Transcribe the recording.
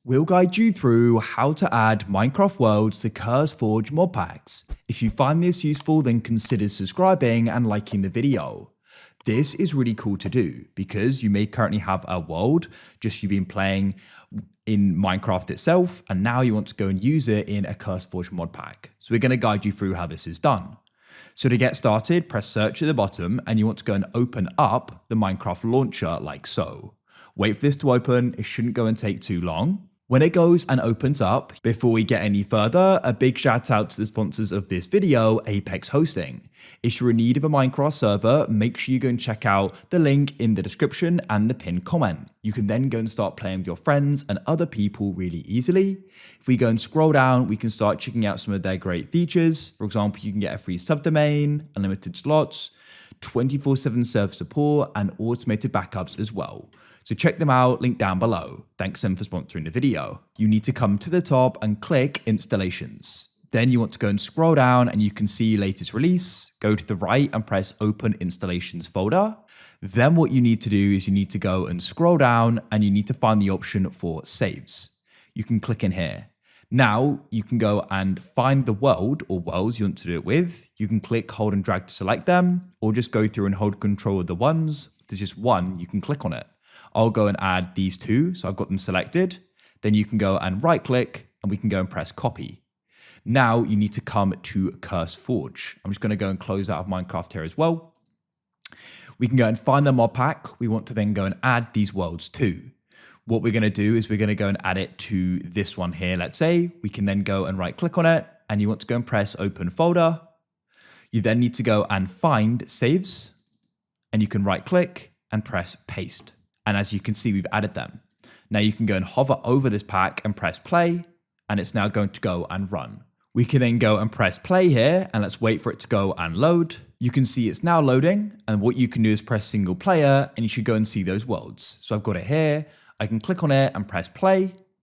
We'll guide you through how to add Minecraft worlds to CurseForge Modpacks. If you find this useful, then consider subscribing and liking the video. This is really cool to do because you may currently have a world just you've been playing in Minecraft itself, and now you want to go and use it in a CurseForge mod pack. So we're going to guide you through how this is done. So to get started, press search at the bottom and you want to go and open up the Minecraft launcher like so. Wait for this to open, it shouldn't go and take too long. When it goes and opens up, before we get any further, a big shout out to the sponsors of this video, Apex Hosting. If you're in need of a Minecraft server, make sure you go and check out the link in the description and the pinned comment. You can then go and start playing with your friends and other people really easily. If we go and scroll down, we can start checking out some of their great features. For example, you can get a free subdomain, unlimited slots, 24/7 server support, and automated backups as well. So check them out, link down below. Thanks them for sponsoring the video. You need to come to the top and click installations. Then you want to go and scroll down and you can see latest release. Go to the right and press open installations folder. Then what you need to do is you need to go and scroll down and you need to find the option for saves. You can click in here. Now you can go and find the world or worlds you want to do it with. You can click, hold and drag to select them, or just go through and hold control of the ones. If there's just one, you can click on it. I'll go and add these two, so I've got them selected. Then you can go and right click and we can go and press copy. Now you need to come to CurseForge. I'm just going to go and close out of Minecraft here as well. We can go and find the mod pack we want to then go and add these worlds to. What we're going to do is we're going to go and add it to this one here, let's say. We can then go and right click on it and you want to go and press open folder. You then need to go and find saves and you can right click and press paste. And as you can see, we've added them. Now you can go and hover over this pack and press play, and it's now going to go and run. We can then go and press play here, and let's wait for it to go and load. You can see it's now loading, and what you can do is press single player, and you should go and see those worlds. So I've got it here. I can click on it and press play,